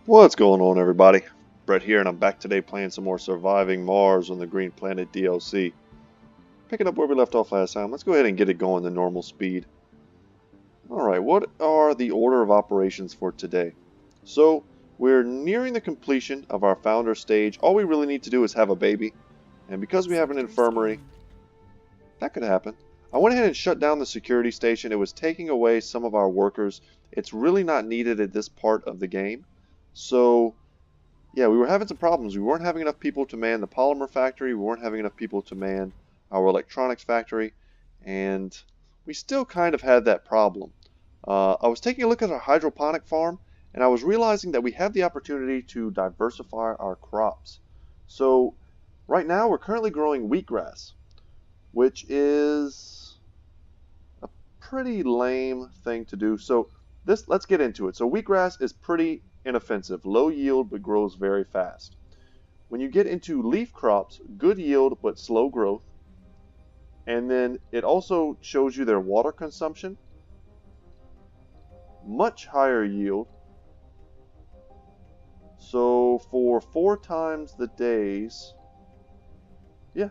What's going on, everybody? Brett here, and I'm back today playing some more Surviving Mars on the Green Planet DLC. Picking up where we left off last time, let's go ahead and get it going to normal speed. Alright, what are the order of operations for today? So, we're nearing the completion of our founder stage. All we really need to do is have a baby. And because we have an infirmary, that could happen. I went ahead and shut down the security station. It was taking away some of our workers. It's really not needed at this part of the game. So, yeah, we were having some problems. We weren't having enough people to man the polymer factory. We weren't having enough people to man our electronics factory. And we still kind of had that problem. I was taking a look at our hydroponic farm, and I was realizing that we have the opportunity to diversify our crops. So right now we're currently growing wheatgrass, which is a pretty lame thing to do. So let's get into it. So wheatgrass is pretty inoffensive, low yield but grows very fast. When you get into leaf crops, good yield but slow growth, and then it also shows you their water consumption, much higher yield. So for 4 times the days, yeah,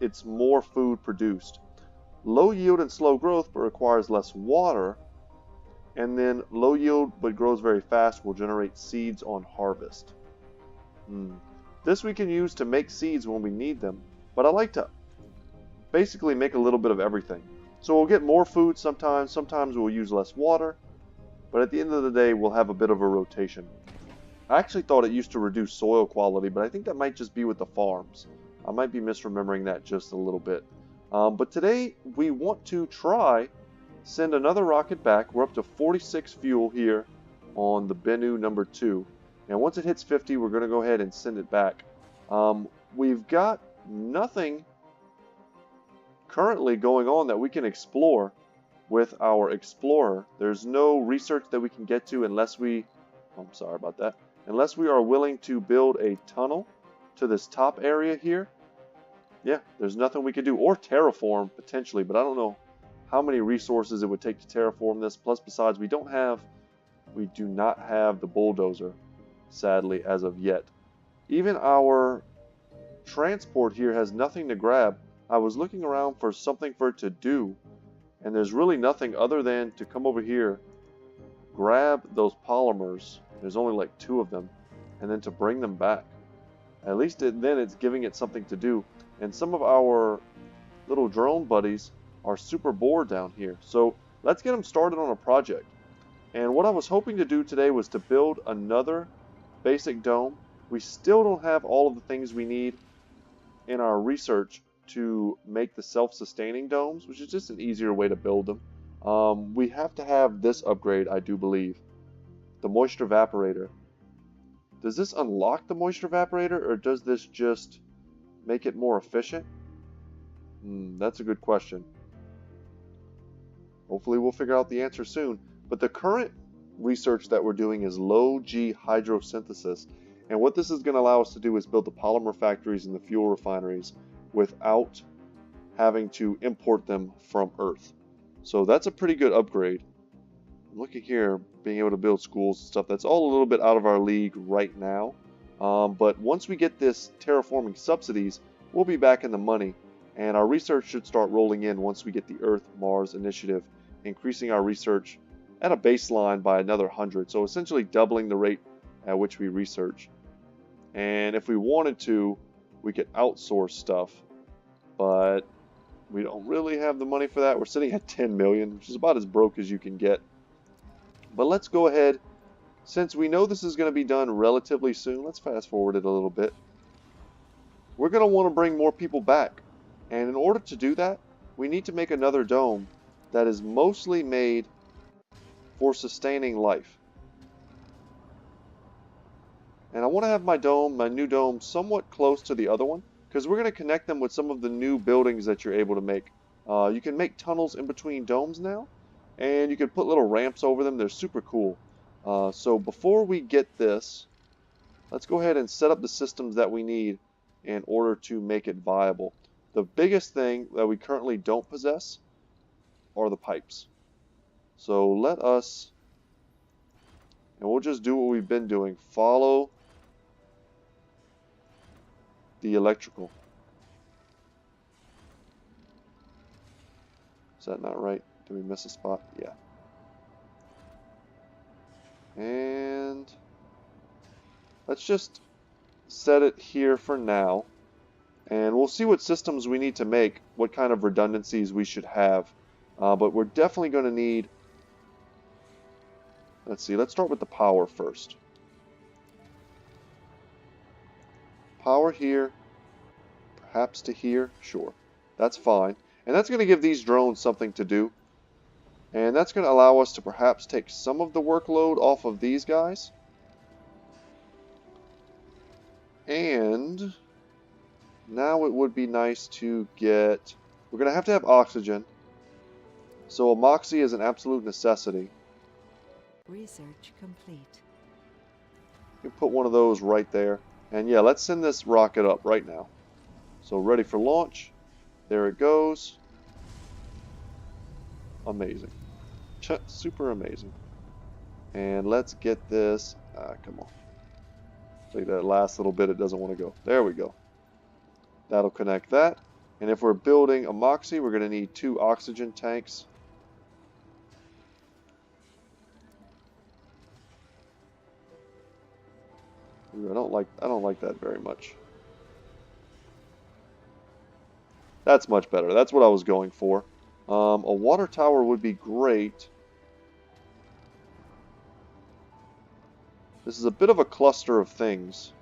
it's more food produced. Low yield and slow growth but requires less water, and then low yield but grows very fast will generate seeds on harvest. This we can use to make seeds when we need them, but I like to basically make a little bit of everything. So we'll get more food sometimes we'll use less water, but at the end of the day we'll have a bit of a rotation. I actually thought it used to reduce soil quality, but I think that might just be with the farms. I might be misremembering that just a little bit. But today we want to send another rocket back. We're up to 46 fuel here on the Bennu number 2. And once it hits 50, we're going to go ahead and send it back. We've got nothing currently going on that we can explore with our explorer. There's no research that we can get to unless we are willing to build a tunnel to this top area here. Yeah, there's nothing we can do, or terraform potentially, but I don't know how many resources it would take to terraform this. Plus, besides, we do not have the bulldozer, sadly, as of yet. Even our transport here has nothing to grab. I was looking around for something for it to do, and there's really nothing other than to come over here, grab those polymers. There's only like 2 of them, and then to bring them back. At least then it's giving it something to do. And some of our little drone buddies are super bored down here. So let's get them started on a project. And what I was hoping to do today was to build another basic dome. We still don't have all of the things we need in our research to make the self-sustaining domes, which is just an easier way to build them. We have to have this upgrade, I do believe. The moisture evaporator. Does this unlock the moisture evaporator, or does this just make it more efficient? That's a good question. Hopefully we'll figure out the answer soon. But the current research that we're doing is low G hydrosynthesis. And what this is going to allow us to do is build the polymer factories and the fuel refineries without having to import them from Earth. So that's a pretty good upgrade. Looking here, being able to build schools and stuff, that's all a little bit out of our league right now. But once we get this terraforming subsidies, we'll be back in the money. And our research should start rolling in once we get the Earth-Mars initiative, increasing our research at a baseline by another 100. So essentially doubling the rate at which we research. And if we wanted to, we could outsource stuff. But we don't really have the money for that. We're sitting at 10 million, which is about as broke as you can get. But let's go ahead, since we know this is going to be done relatively soon, let's fast forward it a little bit. We're going to want to bring more people back. And in order to do that, we need to make another dome that is mostly made for sustaining life. And I want to have my new dome, somewhat close to the other one, because we're going to connect them with some of the new buildings that you're able to make. You can make tunnels in between domes now. And you can put little ramps over them. They're super cool. So before we get this, let's go ahead and set up the systems that we need in order to make it viable. The biggest thing that we currently don't possess are the pipes. So let us And we'll just do what we've been doing. Follow the electrical. Is that not right? Did we miss a spot? Yeah. And let's just set it here for now. And we'll see what systems we need to make, what kind of redundancies we should have. But we're definitely going to need... Let's see, let's start with the power first. Power here, perhaps to here, sure. That's fine. And that's going to give these drones something to do. And that's going to allow us to perhaps take some of the workload off of these guys. And now it would be nice to get... We're going to have oxygen. So a moxie is an absolute necessity. Research complete. You can put one of those right there. And yeah, let's send this rocket up right now. So ready for launch. There it goes. Amazing. Super amazing. And let's get this. Come on. Take that last little bit, it doesn't want to go. There we go. That'll connect that. And if we're building a moxie, we're going to need 2 oxygen tanks. Ooh, I don't like that very much. That's much better. That's what I was going for. A water tower would be great. This is a bit of a cluster of things.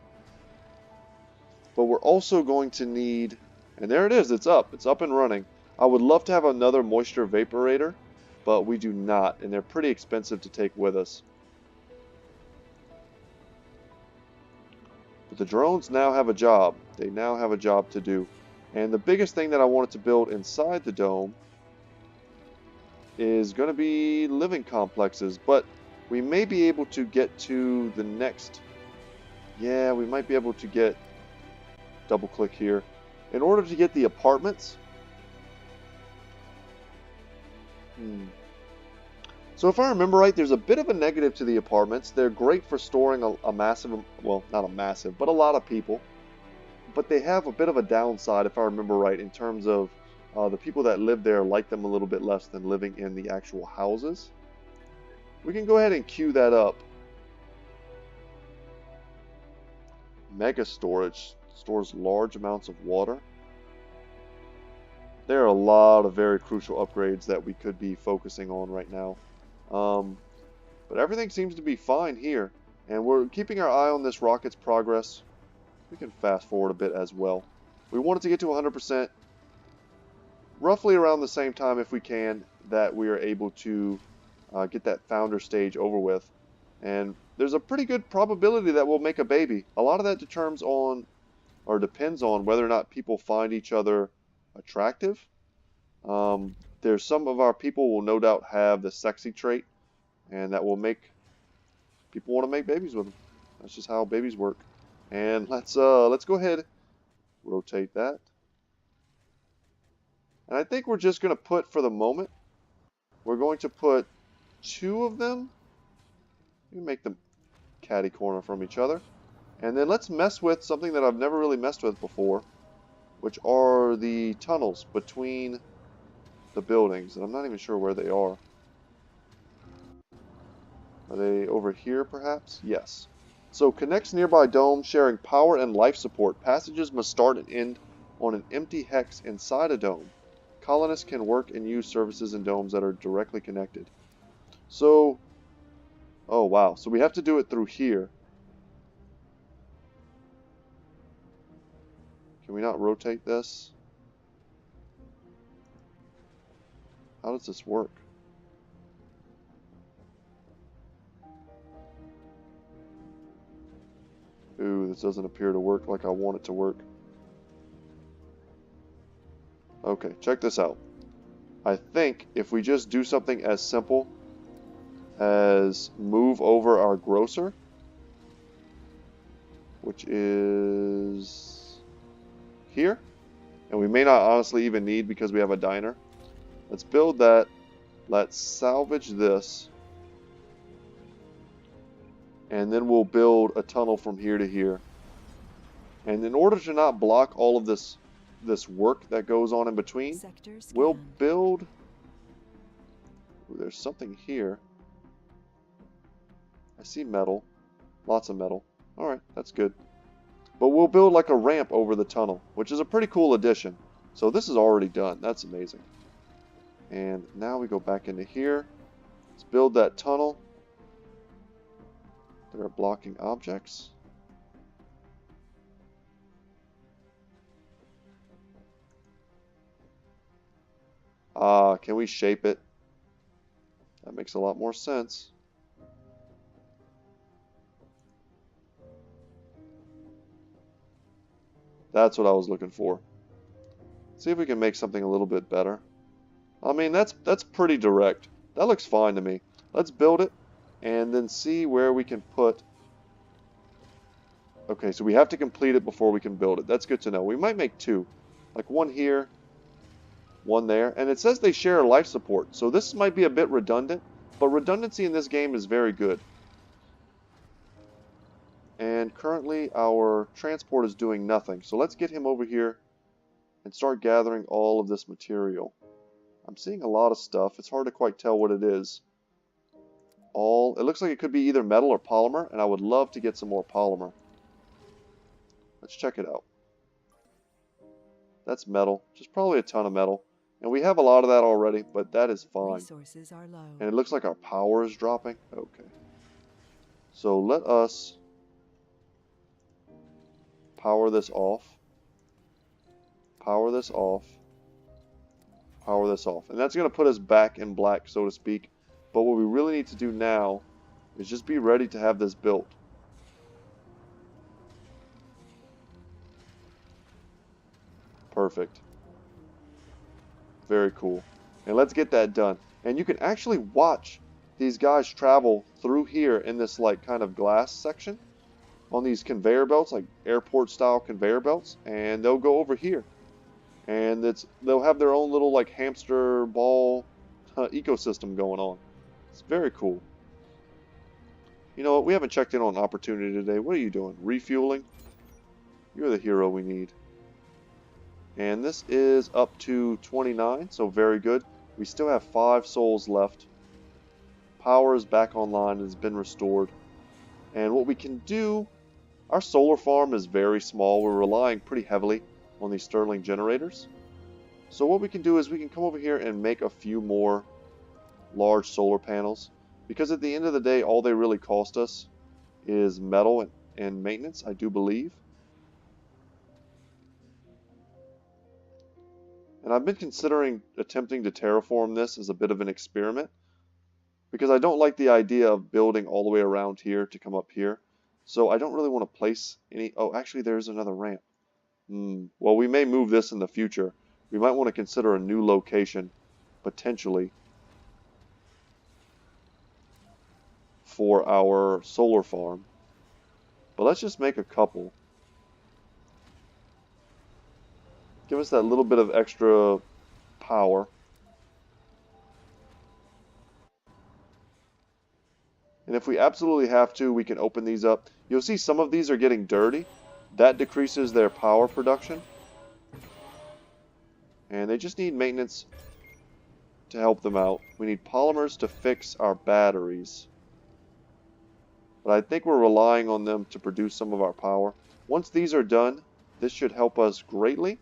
But we're also going to need... And there it is. It's up. It's up and running. I would love to have another moisture vaporator, but we do not. And they're pretty expensive to take with us. But the drones now have a job. They now have a job to do. And the biggest thing that I wanted to build inside the dome is going to be living complexes. But we may be able to get to the next... Yeah, we might be able to get... Double click here. In order to get the apartments... So if I remember right, there's a bit of a negative to the apartments. They're great for storing a massive... Well, not a massive, but a lot of people. But they have a bit of a downside, if I remember right, in terms of the people that live there like them a little bit less than living in the actual houses. We can go ahead and queue that up. Mega storage stores large amounts of water. There are a lot of very crucial upgrades that we could be focusing on right now. But everything seems to be fine here. And we're keeping our eye on this rocket's progress. We can fast forward a bit as well. We want it to get to 100% roughly around the same time, if we can, that we are able to get that founder stage over with. And there's a pretty good probability that we'll make a baby. A lot of that depends on whether or not people find each other attractive. There's some of our people will no doubt have the sexy trait, and that will make people want to make babies with them. That's just how babies work. And let's go ahead, rotate that. And I think we're just going to put, for the moment, we're going to put 2 of them. We make them catty corner from each other. And then let's mess with something that I've never really messed with before, which are the tunnels between the buildings. And I'm not even sure where they are. Are they over here, perhaps? Yes. So connects nearby domes sharing power and life support. Passages must start and end on an empty hex inside a dome. Colonists can work and use services in domes that are directly connected. So, oh wow. So we have to do it through here. Can we not rotate this? How does this work? Ooh, this doesn't appear to work like I want it to work. Okay, check this out. I think if we just do something as simple as move over our grocer, which is here, and we may not honestly even need because we have a diner. Let's build that. Let's salvage this. And then we'll build a tunnel from here to here. And in order to not block all of this work that goes on in between, we'll build... Ooh, there's something here. I see metal. Lots of metal. Alright, that's good. But we'll build like a ramp over the tunnel, which is a pretty cool addition. So this is already done. That's amazing. And now we go back into here. Let's build that tunnel. There are blocking objects. Can we shape it? That makes a lot more sense. That's what I was looking for. See if we can make something a little bit better. I mean, that's pretty direct. That looks fine to me. Let's build it and then see where we can put... Okay, so we have to complete it before we can build it. That's good to know. We might make two. Like one here, one there. And it says they share life support. So this might be a bit redundant, but redundancy in this game is very good. And currently our transport is doing nothing. So let's get him over here and start gathering all of this material. I'm seeing a lot of stuff. It's hard to quite tell what it is. It looks like it could be either metal or polymer, and I would love to get some more polymer. Let's check it out. That's metal. Just probably a ton of metal. And we have a lot of that already, but that is fine. Resources are low. And it looks like our power is dropping. Okay. So let us power this off. Power this off. Power this off. And that's going to put us back in black, so to speak. But what we really need to do now is just be ready to have this built. Perfect. Very cool. And let's get that done. And you can actually watch these guys travel through here in this like kind of glass section on these conveyor belts, like airport style conveyor belts, and they'll go over here. And they'll have their own little like hamster ball ecosystem going on. It's very cool. You know what? We haven't checked in on opportunity today. What are you doing? Refueling? You're the hero we need. And this is up to 29, so very good. We still have 5 souls left. Power is back online. It has been restored. And what we can do... Our solar farm is very small. We're relying pretty heavily on these Stirling generators. So what we can do is we can come over here and make a few more large solar panels. Because at the end of the day, all they really cost us is metal and maintenance, I do believe. And I've been considering attempting to terraform this as a bit of an experiment. Because I don't like the idea of building all the way around here to come up here. So I don't really want to place any... Oh, actually there's another ramp. Well, we may move this in the future. We might want to consider a new location, potentially, for our solar farm. But let's just make a couple. Give us that little bit of extra power. And if we absolutely have to, we can open these up. You'll see some of these are getting dirty. That decreases their power production. And they just need maintenance to help them out. We need polymers to fix our batteries. But I think we're relying on them to produce some of our power. Once these are done, this should help us greatly.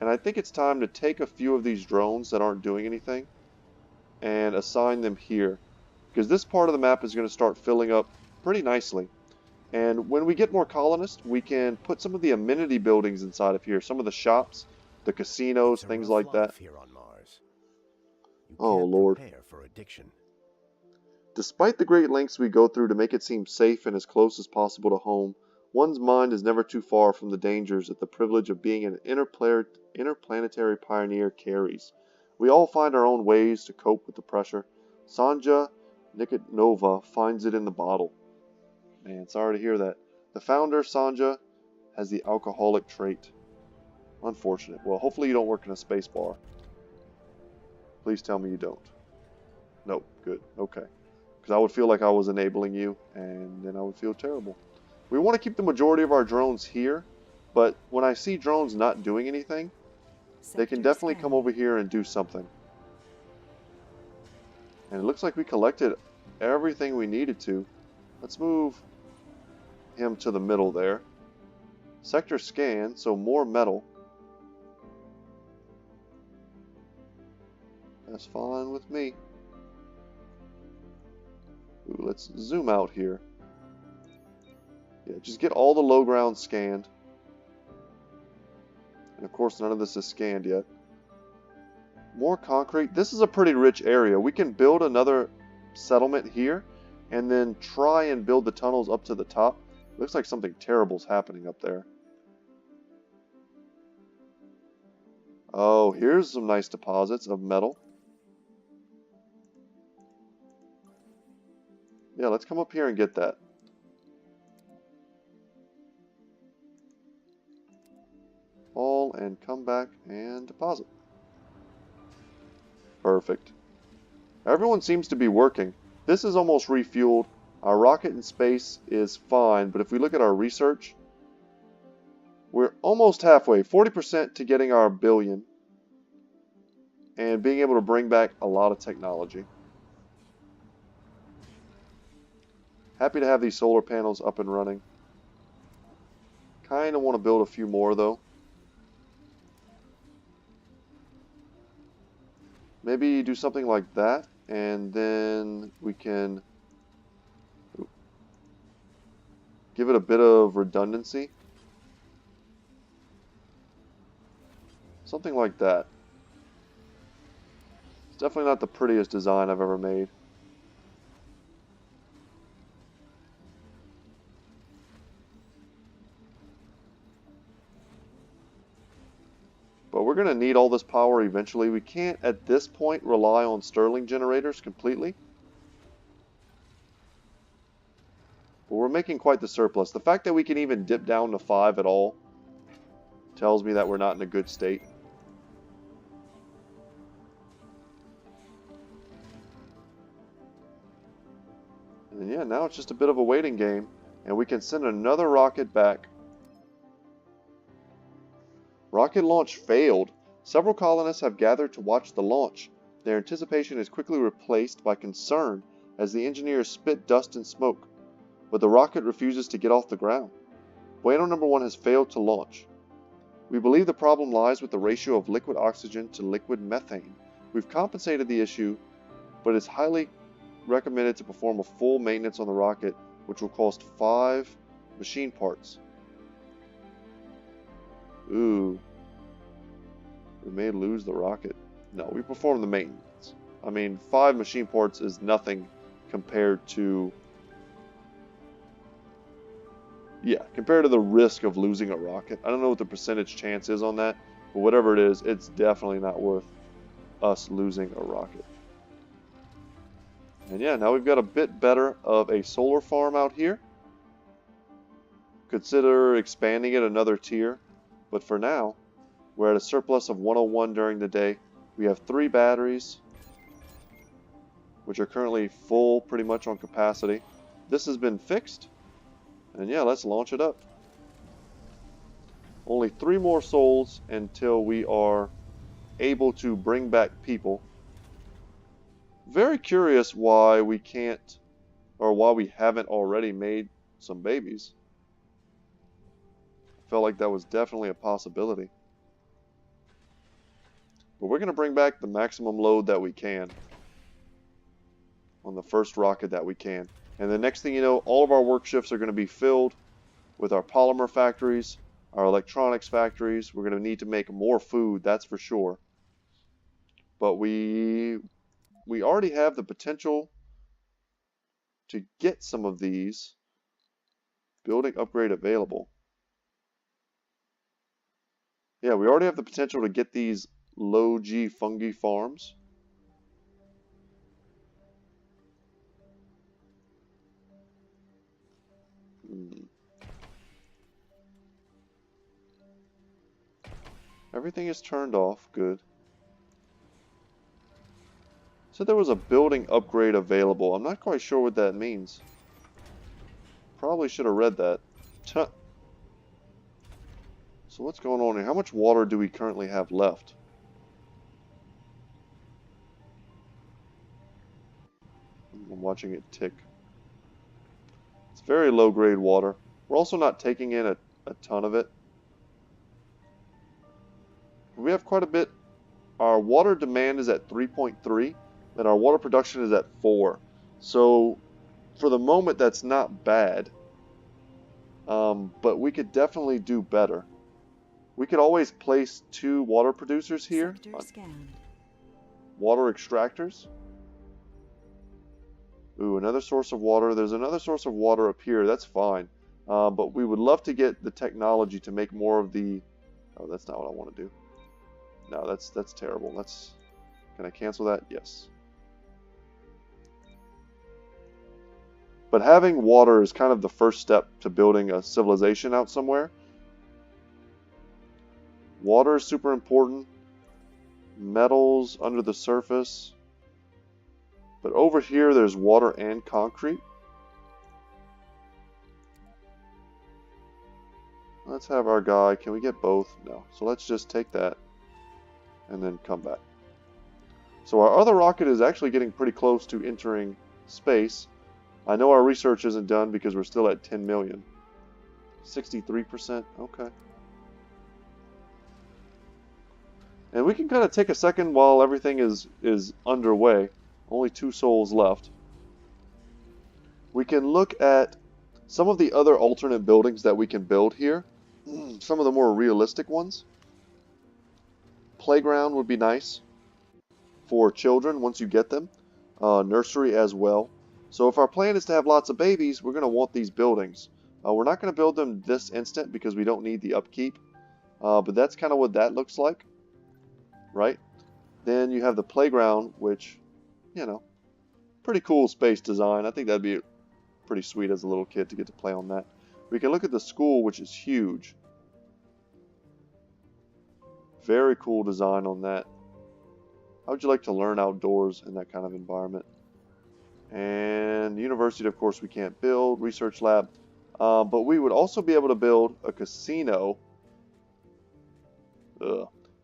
And I think it's time to take a few of these drones that aren't doing anything and assign them here. Because this part of the map is going to start filling up pretty nicely. And when we get more colonists, we can put some of the amenity buildings inside of here. Some of the shops, the casinos, things like that. Here on Mars. You Oh, can't Lord. prepare for addiction. Despite the great lengths we go through to make it seem safe and as close as possible to home, one's mind is never too far from the dangers that the privilege of being an interplanetary pioneer carries. We all find our own ways to cope with the pressure. Sanja Nikonova finds it in the bottle. Man, sorry to hear that. The founder, Sanja, has the alcoholic trait. Unfortunate. Well, hopefully you don't work in a space bar. Please tell me you don't. No, good. Okay. Because I would feel like I was enabling you, and then I would feel terrible. We want to keep the majority of our drones here, but when I see drones not doing anything, they can Sector definitely come scanning. over here and do something. And it looks like we collected everything we needed to. Let's move him to the middle there. Sector scan, so more metal. That's fine with me. Ooh, let's zoom out here. Yeah, just get all the low ground scanned. And of course, none of this is scanned yet. More concrete. This is a pretty rich area. We can build another settlement here and then try and build the tunnels up to the top. Looks like something terrible's happening up there. Oh, here's some nice deposits of metal. Yeah, let's come up here and get that. Fall and come back and deposit. Perfect. Everyone seems to be working. This is almost refueled. Our rocket in space is fine, but if we look at our research, we're almost halfway, 40% to getting our billion and being able to bring back a lot of technology. Happy to have these solar panels up and running. Kind of want to build a few more though. Maybe do something like that, and then we can give it a bit of redundancy. Something like that. It's definitely not the prettiest design I've ever made. But we're going to need all this power eventually. We can't, at this point, rely on Stirling generators completely. But we're making quite the surplus. The fact that we can even dip down to 5 at all tells me that we're not in a good state. And yeah, now it's just a bit of a waiting game. And we can send another rocket back. Rocket launch failed. Several colonists have gathered to watch the launch. Their anticipation is quickly replaced by concern as the engineers spit dust and smoke. But the rocket refuses to get off the ground. Bueno number 1 has failed to launch. We believe the problem lies with the ratio of liquid oxygen to liquid methane. We've compensated the issue, but it's highly recommended to perform a full maintenance on the rocket, which will cost 5 machine parts. Ooh. We may lose the rocket. No, we perform the maintenance. I mean, 5 machine parts is nothing compared to... Yeah, compared to the risk of losing a rocket. I don't know what the percentage chance is on that, but whatever it is, it's definitely not worth us losing a rocket. And yeah, now we've got a bit better of a solar farm out here. Consider expanding it another tier, but for now, we're at a surplus of 101 during the day. We have 3 batteries, which are currently full pretty much on capacity. This has been fixed. And yeah, let's launch it up. Only 3 more souls until we are able to bring back people. Very curious why we can't, or why we haven't already made some babies. Felt like that was definitely a possibility. But we're going to bring back the maximum load that we can on the first rocket that we can. And the next thing you know, all of our work shifts are going to be filled with our polymer factories, our electronics factories. We're going to need to make more food, that's for sure. But we already have the potential to get some of these. Building upgrade available. Yeah, we already have the potential to get these low G fungi farms. Everything is turned off. Good. So there was a building upgrade available. I'm not quite sure what that means. Probably should have read that. So what's going on here? How much water do we currently have left? I'm watching it tick. It's very low grade water. We're also not taking in a ton of it. We have quite a bit. Our water demand is at 3.3 and our water production is at 4. So for the moment that's not bad. But we could definitely do better. We could always place 2 water producers here. Sector scanned. Water extractors. Ooh, another source of water. There's another source of water up here. That's fine. But we would love to get the technology to make more of the... Oh, that's not what I want to do. No, that's terrible. Can I cancel that? Yes. But having water is kind of the first step to building a civilization out somewhere. Water is super important. Metals under the surface. But over here there's water and concrete. Let's have our guy. Can we get both? No. So let's just take that and then come back. So our other rocket is actually getting pretty close to entering space. I know our research isn't done because we're still at 10 million. 63%? Okay. And we can kind of take a second while everything is underway. Only 2 souls left. We can look at some of the other alternate buildings that we can build here. Some of the more realistic ones. Playground would be nice for children once you get them. Nursery as well. So if our plan is to have lots of babies, we're going to want these buildings. We're not going to build them this instant because we don't need the upkeep. But that's kind of what that looks like. Right? Then you have the playground, which, you know, pretty cool space design. I think that'd be pretty sweet as a little kid to get to play on that. We can look at the school, which is huge. Very cool design on that. How would you like to learn outdoors in that kind of environment? And university, of course, we can't build. Research lab. But we would also be able to build a casino.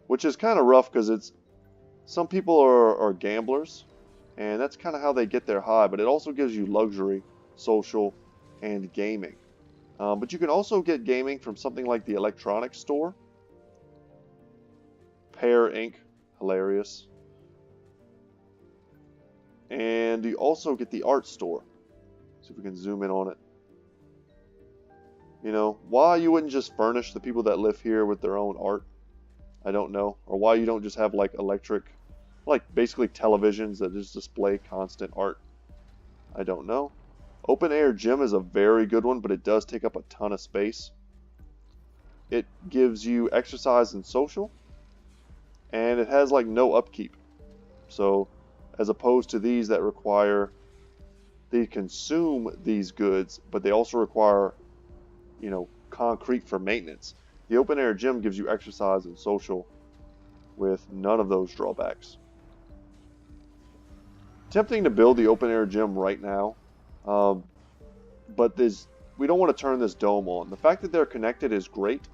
Which is kind of rough because it's... Some people are gamblers. And that's kind of how they get their high. But it also gives you luxury, social, and gaming. But you can also get gaming from something like the electronics store. Pear Inc. Hilarious. And you also get the art store. See if we can zoom in on it. You know, why you wouldn't just furnish the people that live here with their own art, I don't know. Or why you don't just have like electric, like basically televisions that just display constant art, I don't know. Open air gym is a very good one, but it does take up a ton of space. It gives you exercise and social. And it has like no upkeep. So as opposed to these that require, they consume these goods, but they also require, you know, concrete for maintenance. The open air gym gives you exercise and social with none of those drawbacks. Tempting to build the open air gym right now, but we don't want to turn this dome on. The fact that they're connected is great.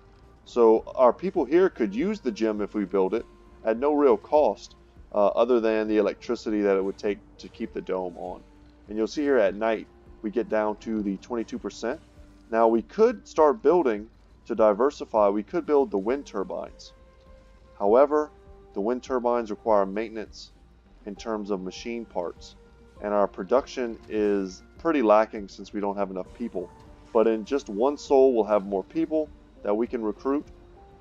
So our people here could use the gym if we build it at no real cost. Other than the electricity that it would take to keep the dome on. And you'll see here at night, we get down to the 22%. Now we could start building, to diversify, we could build the wind turbines. However, the wind turbines require maintenance in terms of machine parts. And our production is pretty lacking since we don't have enough people. But in just one soul, we'll have more people that we can recruit.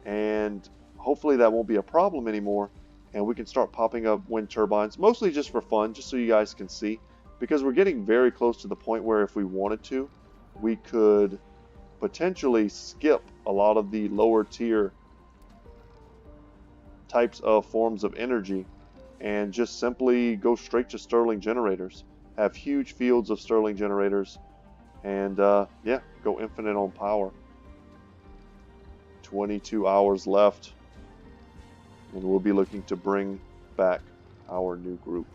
And hopefully that won't be a problem anymore. And we can start popping up wind turbines, mostly just for fun, just so you guys can see. Because we're getting very close to the point where if we wanted to, we could potentially skip a lot of the lower tier types of forms of energy and just simply go straight to Stirling generators. Have huge fields of Stirling generators and yeah, go infinite on power. 22 hours left. And we'll be looking to bring back our new group.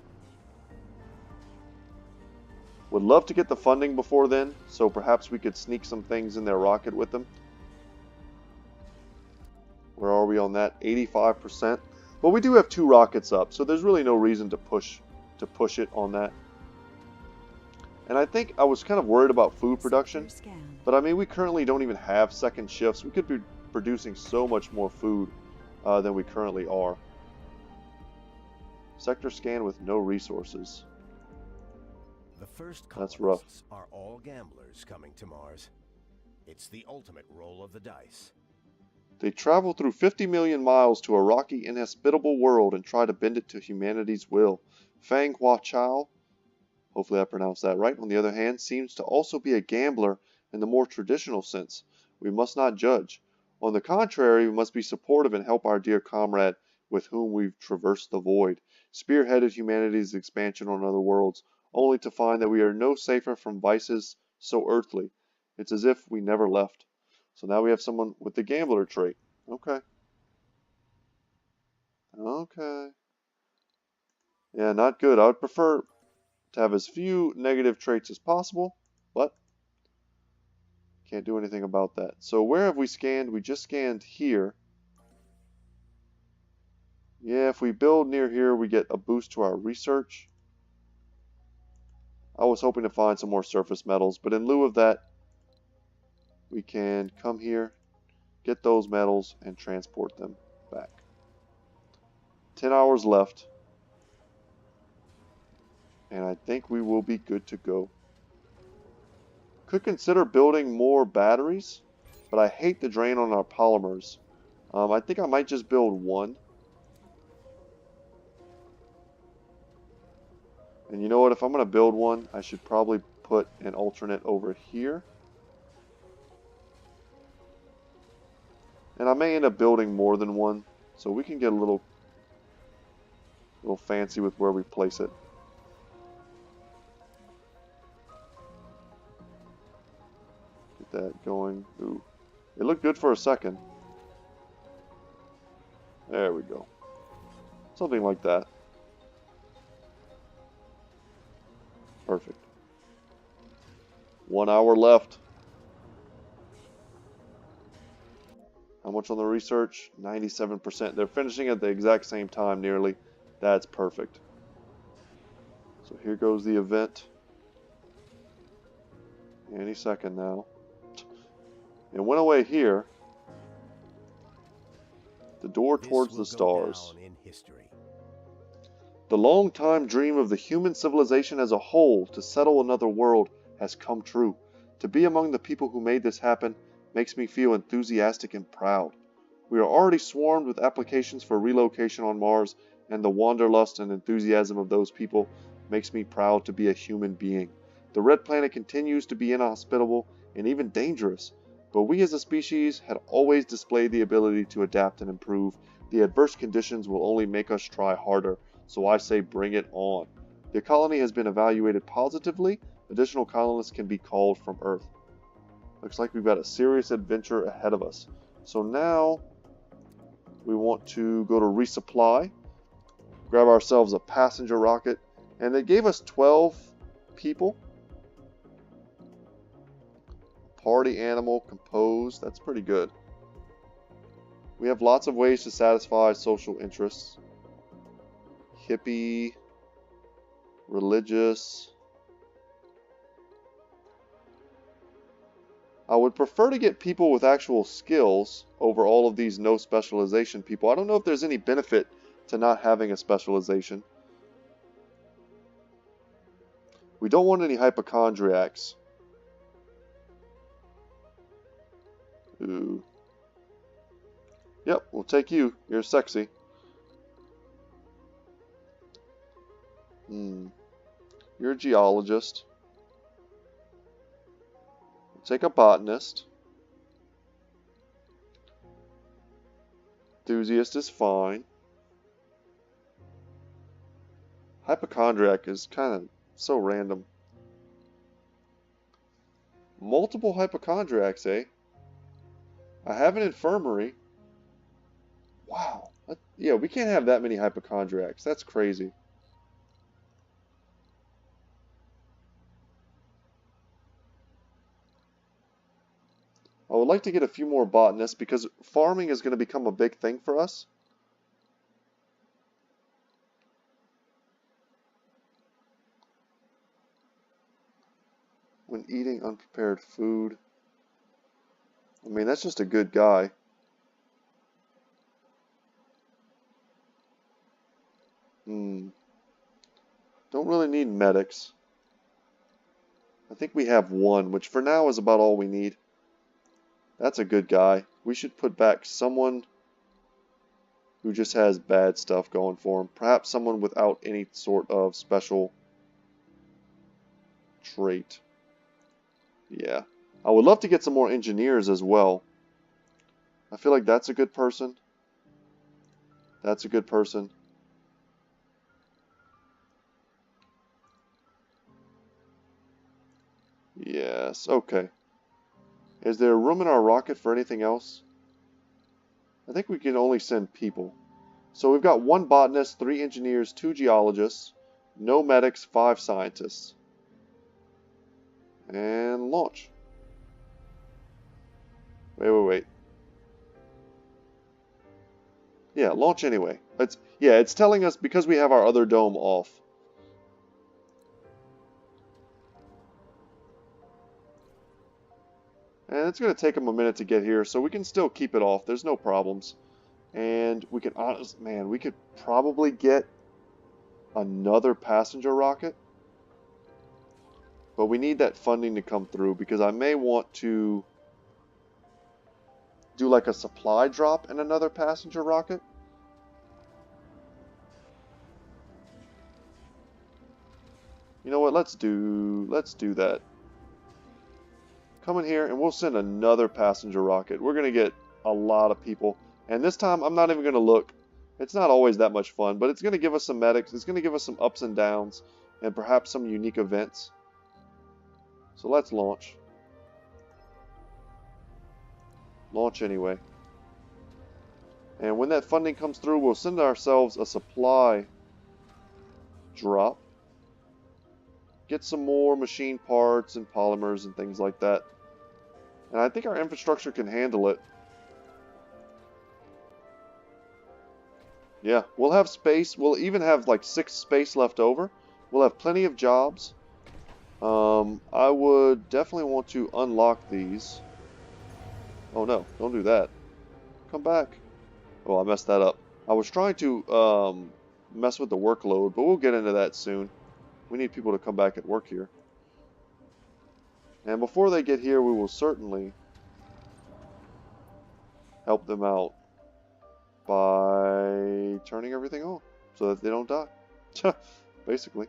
Would love to get the funding before then, so perhaps we could sneak some things in their rocket with them. Where are we on that? 85%. But we do have 2 rockets up, so there's really no reason to push it on that. And I think I was kind of worried about food production, but I mean, we currently don't even have second shifts. We could be producing so much more food than we currently are. Sector scan with no resources. The first That's rough. colonists are all gamblers coming to Mars. It's the ultimate roll of the dice. They travel through 50 million miles to a rocky, inhospitable world and try to bend it to humanity's will. Fang Hua Chao, hopefully I pronounced that right, on the other hand, seems to also be a gambler in the more traditional sense. We must not judge. On the contrary, we must be supportive and help our dear comrade with whom we've traversed the void, spearheaded humanity's expansion on other worlds, only to find that we are no safer from vices so earthly. It's as if we never left. So now we have someone with the gambler trait. Okay. Okay. Yeah, not good. I would prefer to have as few negative traits as possible, but can't do anything about that. So where have we scanned? We just scanned here. Yeah, if we build near here, we get a boost to our research. I was hoping to find some more surface metals, but in lieu of that, we can come here, get those metals, and transport them back. 10 hours left. And I think we will be good to go. Could consider building more batteries, but I hate the drain on our polymers. I think I might just build one. And you know what, if I'm going to build one, I should probably put an alternate over here. And I may end up building more than one, so we can get a little fancy with where we place it. Get that going. Ooh. It looked good for a second. There we go. Something like that. Perfect. 1 hour left. How much on the research? 97%. They're finishing at the exact same time nearly. That's perfect. So here goes the event. Any second now. It went away here. The door towards the stars. In history. The long-time dream of the human civilization as a whole to settle another world has come true. To be among the people who made this happen makes me feel enthusiastic and proud. We are already swarmed with applications for relocation on Mars, and the wanderlust and enthusiasm of those people makes me proud to be a human being. The red planet continues to be inhospitable and even dangerous, but we as a species had always displayed the ability to adapt and improve. The adverse conditions will only make us try harder, so I say bring it on. The colony has been evaluated positively. Additional colonists can be called from Earth. Looks like we've got a serious adventure ahead of us. So now we want to go to resupply, grab ourselves a passenger rocket, and they gave us 12 people. Party animal, compose, that's pretty good. We have lots of ways to satisfy social interests. Hippie, religious. I would prefer to get people with actual skills over all of these no specialization people. I don't know if there's any benefit to not having a specialization. We don't want any hypochondriacs. Ooh. Yep, we'll take you. You're sexy. You're a geologist. We'll take a botanist. Enthusiast is fine. Hypochondriac is kind of so random. Multiple hypochondriacs, eh? I have an infirmary. Wow. Yeah, we can't have that many hypochondriacs. That's crazy. I would like to get a few more botanists because farming is going to become a big thing for us. When eating unprepared food. I mean, that's just a good guy. Don't really need medics. I think we have one, which for now is about all we need. That's a good guy. We should put back someone who just has bad stuff going for him. Perhaps someone without any sort of special trait. Yeah. I would love to get some more engineers as well. I feel like that's a good person. That's a good person. Yes, okay. Is there room in our rocket for anything else? I think we can only send people. So we've got 1 botanist, 3 engineers, 2 geologists, no medics, 5 scientists. And launch. Wait. Yeah, launch anyway. It's telling us because we have our other dome off. And it's going to take them a minute to get here, so we can still keep it off. There's no problems. And we can, man, we could probably get another passenger rocket. But we need that funding to come through because I may want to do like a supply drop in another passenger rocket. You know what? Let's do that. Come in here and we'll send another passenger rocket. We're going to get a lot of people. And this time I'm not even going to look. It's not always that much fun, but it's going to give us some medics. It's going to give us some ups and downs and perhaps some unique events. So let's launch. Launch anyway. And when that funding comes through, we'll send ourselves a supply drop. Get some more machine parts and polymers and things like that. And I think our infrastructure can handle it. Yeah, we'll have space. We'll even have like 6 space left over. We'll have plenty of jobs. I would definitely want to unlock these. Oh no, don't do that. Come back. Oh, I messed that up. I was trying to mess with the workload, but we'll get into that soon. We need people to come back and work here. And before they get here, we will certainly help them out by turning everything on so that they don't die. Basically.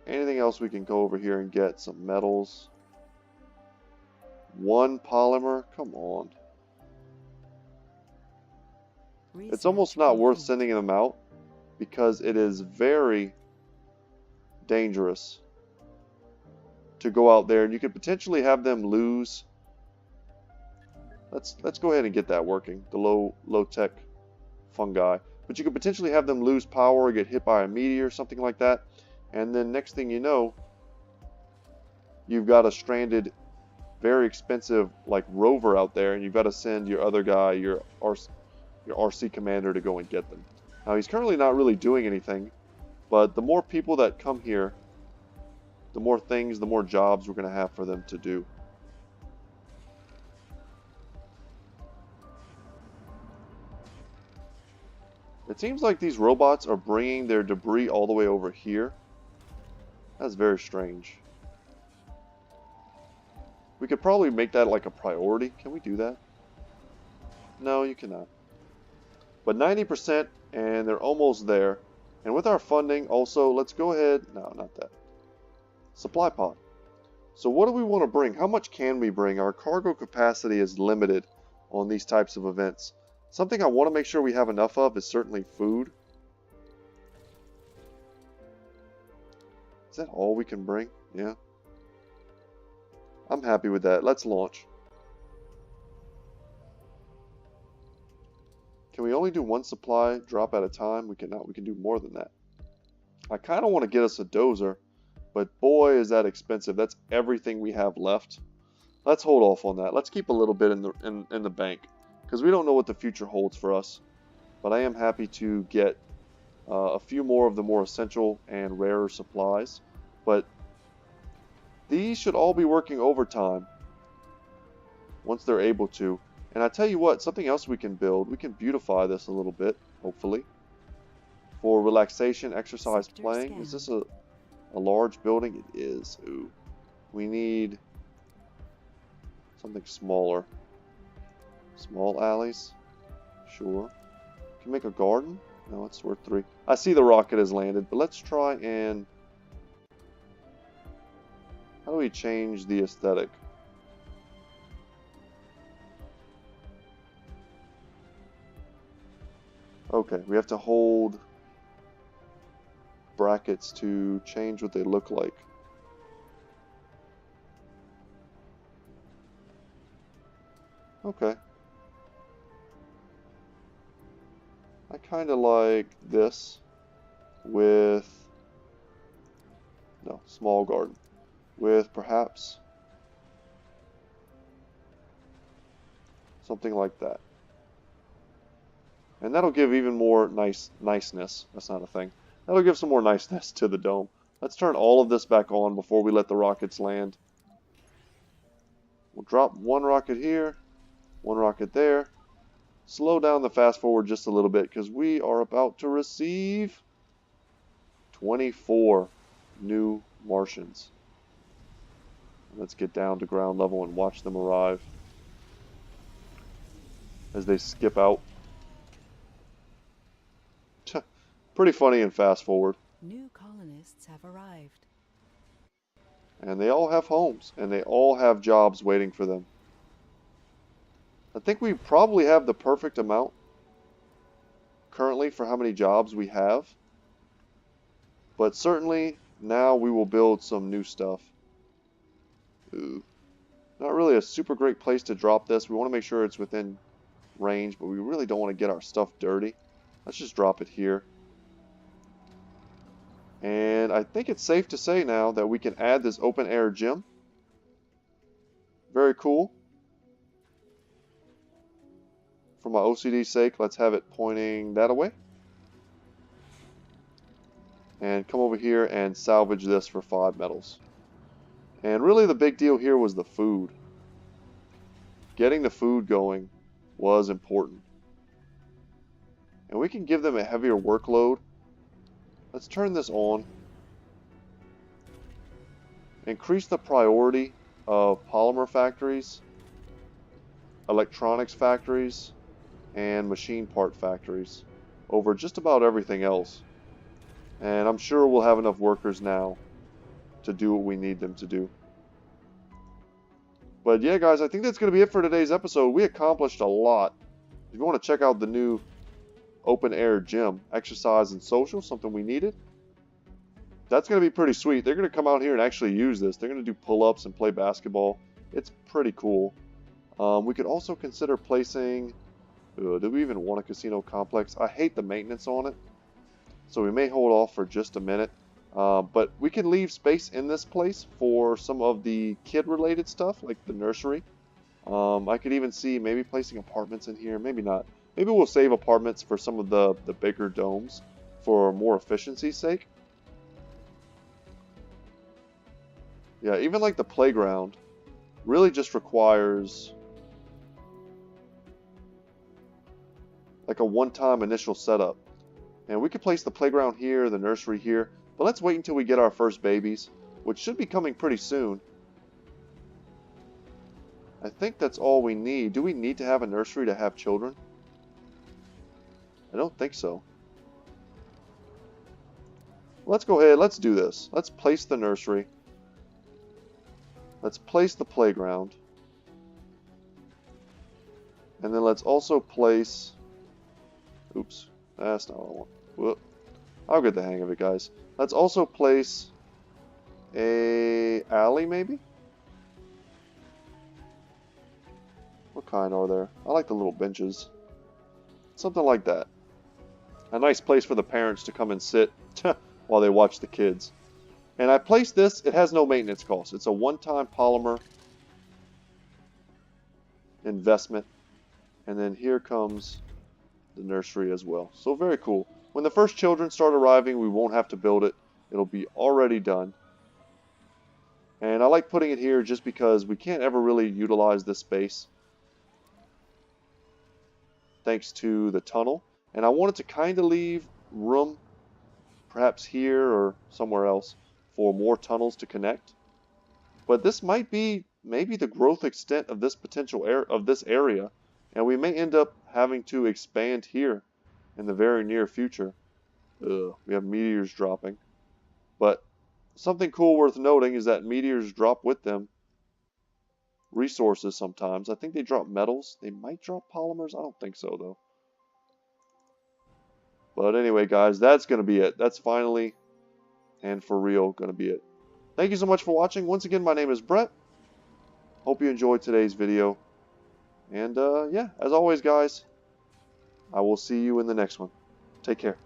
Anything else we can go over here and get? Some metals. 1 polymer? Come on. It's almost not worth sending them out because it is very dangerous to go out there and you could potentially have them lose. Let's go ahead and get that working. The low tech fungi. But you could potentially have them lose power or get hit by a meteor or something like that. And then next thing you know, you've got a stranded, very expensive like rover out there, and you've got to send your other guy, your RC commander, to go and get them. Now he's currently not really doing anything, but the more people that come here, the more things, the more jobs we're going to have for them to do. It seems like these robots are bringing their debris all the way over here. That's very strange. We could probably make that like a priority. Can we do that? No, you cannot. But 90%, and they're almost there. And with our funding, also, let's go ahead. No, not that. Supply pod. So what do we want to bring? How much can we bring? Our cargo capacity is limited on these types of events. Something I want to make sure we have enough of is certainly food. Is that all we can bring? Yeah. I'm happy with that. Let's launch. Can we only do 1 supply drop at a time? We cannot. We can do more than that. I kind of want to get us a dozer But boy, is that expensive. That's everything we have left. Let's hold off on that. Let's keep a little bit in the bank, because we don't know what the future holds for us. But I am happy to get a few more of the more essential and rarer supplies. But these should all be working overtime once they're able to. And I tell you what, something else we can build. We can beautify this a little bit, hopefully. For relaxation, exercise, Sector playing. scan. Is this a large building? It is. Ooh. We need something smaller. Small alleys? Sure. Can make a garden? No, it's worth 3. I see the rocket has landed, but let's try and... How do we change the aesthetic? Okay, we have to hold brackets to change what they look like. Okay. I kind of like this with, no, small garden, with perhaps something like that. And that'll give even more niceness. That's not a thing. That'll give some more niceness to the dome. Let's turn all of this back on before we let the rockets land. We'll drop one rocket here, one rocket there. Slow down the fast forward just a little bit, because we are about to receive 24 new Martians. Let's get down to ground level and watch them arrive as they skip out. Pretty funny and fast forward. New colonists have arrived. And they all have homes, and they all have jobs waiting for them. I think we probably have the perfect amount currently for how many jobs we have. But certainly now we will build some new stuff. Ooh. Not really a super great place to drop this. We want to make sure it's within range, but we really don't want to get our stuff dirty. Let's just drop it here. And I think it's safe to say now that we can add this open air gym. Very cool. For my OCD's sake, let's have it pointing that away. And come over here and salvage this for 5 metals. And really the big deal here was the food. Getting the food going was important. And we can give them a heavier workload. Let's turn this on. Increase the priority of polymer factories, electronics factories, and machine part factories over just about everything else. And I'm sure we'll have enough workers now to do what we need them to do. But yeah, guys, I think that's going to be it for today's episode. We accomplished a lot. If you want to check out the new open air gym, exercise and social, something we needed, that's going to be pretty sweet. They're going to come out here and actually use this. They're going to do pull-ups and play basketball. It's pretty cool. We could also consider placing... do we even want a casino complex? I hate the maintenance on it, so we may hold off for just a minute. But we can leave space in this place for some of the kid-related stuff, like the nursery. I could even see maybe placing apartments in here. Maybe not. Maybe we'll save apartments for some of the bigger domes for more efficiency's sake. Yeah, even like the playground really just requires like a one-time initial setup. And we could place the playground here, the nursery here, but let's wait until we get our first babies, which should be coming pretty soon. I think that's all we need. Do we need to have a nursery to have children? I don't think so. Let's go ahead, let's do this. Let's place the nursery. Let's place the playground. And then let's also place... Oops, that's not what I want. Whoop. I'll get the hang of it, guys. Let's also place a alley, maybe? What kind are there? I like the little benches. Something like that. A nice place for the parents to come and sit while they watch the kids. And I placed this, it has no maintenance cost. It's a one-time polymer investment. And then here comes the nursery as well. So very cool. When the first children start arriving, we won't have to build it. It'll be already done. And I like putting it here just because we can't ever really utilize this space, thanks to the tunnel. And I wanted to kind of leave room, perhaps here or somewhere else, for more tunnels to connect. But this might be maybe the growth extent of this potential area, and we may end up having to expand here in the very near future. We have meteors dropping. But something cool worth noting is that meteors drop with them resources sometimes. I think they drop metals. They might drop polymers. I don't think so, though. But anyway, guys, that's going to be it. That's finally and for real going to be it. Thank you so much for watching. Once again, my name is Brett. Hope you enjoyed today's video. And yeah, as always, guys, I will see you in the next one. Take care.